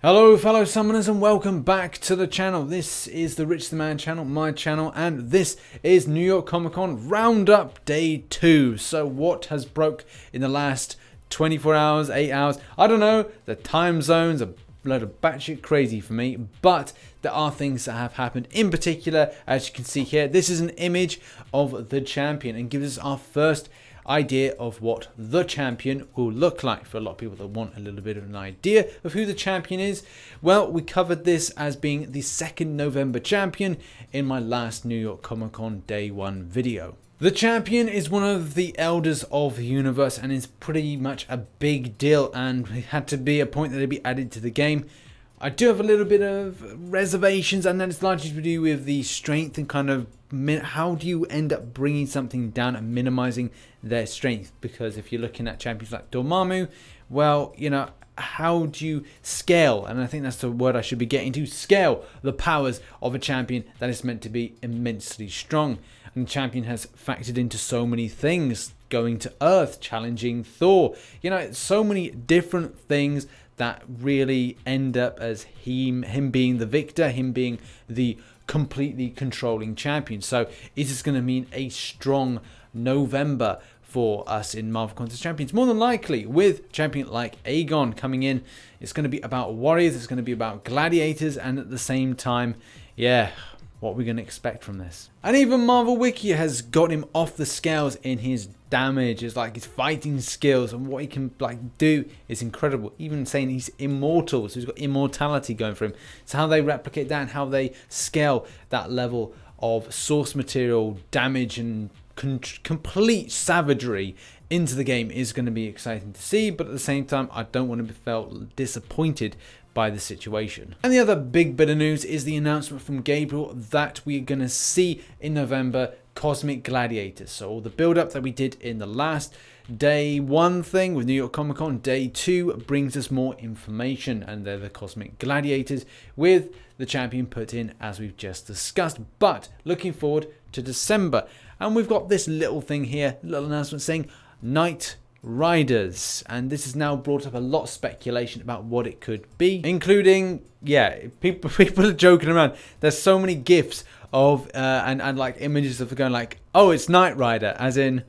Hello fellow summoners and welcome back to the channel. This is the RichTheMan channel, my channel, and this is New York Comic Con Roundup Day 2. So what has broke in the last 24 hours, 8 hours? I don't know, the time zones are a load of batshit crazy for me, but there are things that have happened. In particular, as you can see here, this is an image of the champion and gives us our first idea of what the champion will look like. For a lot of people that want a little bit of an idea of who the champion is, well, we covered this as being the 2nd November champion in my last New York Comic Con Day 1 video. The champion is one of the elders of the universe and is pretty much a big deal, and it had to be a point that it be added to the game. I do have a little bit of reservations, and that is largely to do with the strength and kind of how do you end up bringing something down and minimizing their strength. Because if you're looking at champions like Dormammu, well, you know, how do you scale? And I think that's the word I should be getting to, scale the powers of a champion that is meant to be immensely strong. And the champion has factored into so many things, going to Earth, challenging Thor, you know, so many different things that really end up as him being the victor, him being the completely controlling champion. So is this going to mean a strong November for us in Marvel Contest Champions? More than likely, with a champion like Aegon coming in, it's going to be about warriors, it's going to be about gladiators, and at the same time, yeah, what we're going to expect from this. And even Marvel Wiki has got him off the scales in his damage, his fighting skills, and what he can do is incredible. Even saying he's immortal, so he's got immortality going for him. So how they replicate that and how they scale that level of source material damage and complete savagery into the game is going to be exciting to see. But at the same time, I don't want to be felt disappointed by the situation. And the other big bit of news is the announcement from Gabriel that we're going to see in November Cosmic Gladiators. So all the build up that we did in the last Day 1 thing with New York Comic Con, Day 2 brings us more information, and they're the Cosmic Gladiators with the champion put in as we've just discussed. But looking forward to December, and we've got this little thing here, little announcement saying Knight Riders, and this has now brought up a lot of speculation about what it could be, including, yeah, people are joking around. There's so many gifs of and like images of going like, oh, it's Knight Rider, as in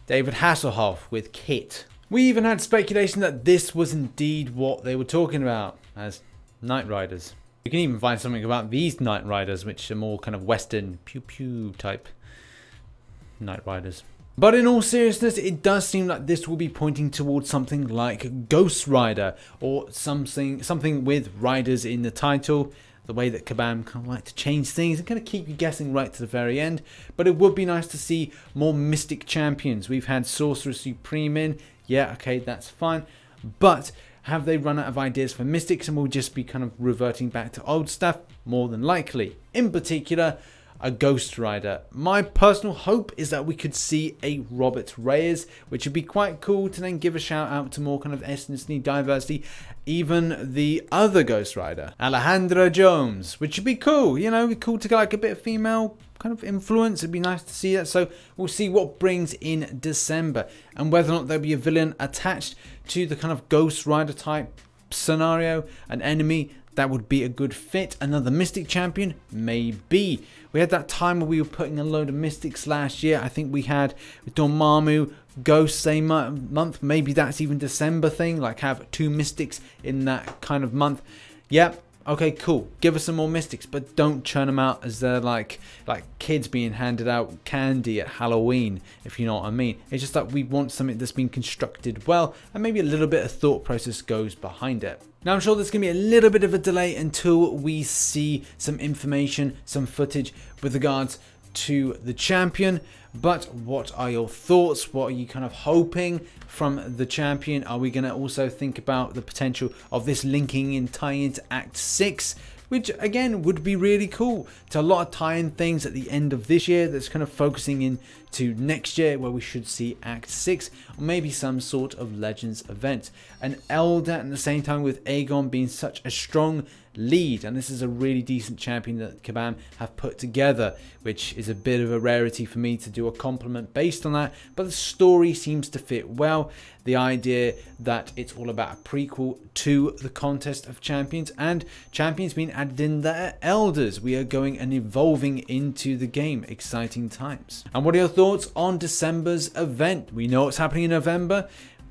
David Hasselhoff with Kit. We even had speculation that this was indeed what they were talking about as Knight Riders. You can even find something about these Knight Riders, which are more kind of Western pew pew type Knight Riders. But in all seriousness, it does seem like this will be pointing towards something like Ghost Rider, or something with riders in the title. The way that Kabam kind of like to change things and kind of keep you guessing right to the very end. But it would be nice to see more Mystic champions. We've had Sorcerer Supreme in. Yeah, okay, that's fine. But have they run out of ideas for Mystics and we'll just be kind of reverting back to old stuff? More than likely. In particular, a Ghost Rider. My personal hope is that we could see a Robert Reyes, which would be quite cool to then give a shout out to more kind of ethnicity, diversity. Even the other Ghost Rider, Alejandra Jones, which would be cool. You know, it'd be cool to get like a bit of female kind of influence. It'd be nice to see that. So we'll see what brings in December and whether or not there'll be a villain attached to the kind of Ghost Rider type scenario, an enemy that would be a good fit. Another Mystic champion, maybe. We had that time where we were putting a load of Mystics last year. I think we had Dormammu, Ghost same month. Maybe that's even December thing, like have 2 Mystics in that kind of month. Yep. Okay, cool. Give us some more Mystics, but don't churn them out as they're like kids being handed out candy at Halloween, if you know what I mean. It's just that we want something that's been constructed well, and maybe a little bit of thought process goes behind it. Now, I'm sure there's going to be a little bit of a delay until we see some information, some footage with regards to the champion. But what are your thoughts? What are you kind of hoping from the champion? Are we going to also think about the potential of this linking in tie into Act 6? Which again would be really cool. To a lot of tie-in things at the end of this year that's kind of focusing in to next year where we should see Act 6 or maybe some sort of Legends event. An Elder at the same time with Aegon being such a strong lead, and this is a really decent champion that Kabam have put together, which is a bit of a rarity for me to do a compliment based on that, but the story seems to fit well. The idea that it's all about a prequel to the Contest of Champions and champions being added in that are elders. We are going and evolving into the game. Exciting times. And what are your thoughts on December's event? We know what's happening in November,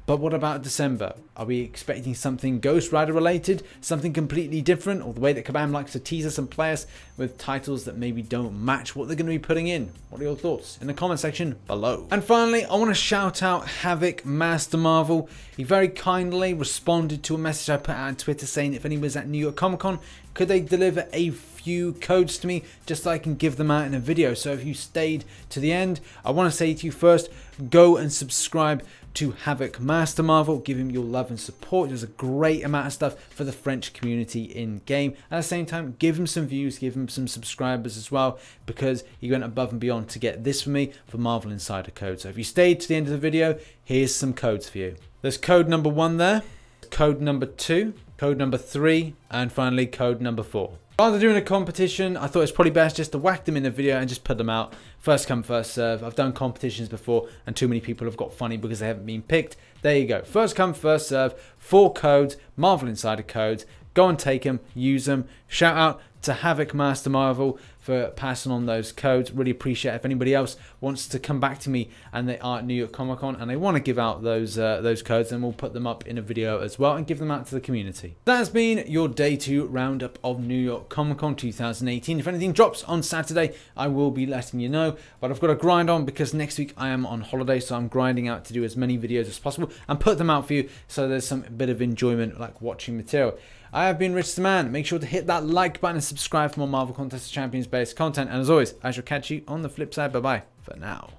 but what about December? Are we expecting something Ghost Rider related, something completely different, or the way that Kabam likes to tease us and play us with titles that maybe don't match what they're going to be putting in? What are your thoughts in the comment section below? And finally, I want to shout out Havoc Master Marvel. He very kindly responded to a message I put out on Twitter saying if anyone's at New York Comic Con, could they deliver a few codes to me just so I can give them out in a video. So if you stayed to the end, I want to say to you first, go and subscribe to Havoc Master Marvel. Give him your love and support. There's a great amount of stuff for the French community in game. At the same time, give him some views, give him some subscribers as well, because he went above and beyond to get this for me for Marvel Insider code. So if you stayed to the end of the video, here's some codes for you. There's code number 1 there, code number 2, code number 3, and finally code number 4. Rather than doing a competition, I thought it's probably best just to whack them in a video and just put them out. First come, first serve. I've done competitions before and too many people have got funny because they haven't been picked. There you go. First come, first serve. 4 codes, Marvel Insider codes. Go and take them, use them. Shout out to Havoc Master Marvel for passing on those codes. Really appreciate it. If anybody else wants to come back to me and they are at New York Comic Con and they want to give out those codes, then we'll put them up in a video as well and give them out to the community. That has been your Day 2 roundup of New York Comic Con 2018. If anything drops on Saturday, I will be letting you know, but I've got to grind on because next week I am on holiday, so I'm grinding out to do as many videos as possible and put them out for you so there's some bit of enjoyment like watching material. I have been RichTheMan. Make sure to hit that like button and subscribe for more Marvel Contest of Champions based content. And as always, I shall catch you on the flip side. Bye bye for now.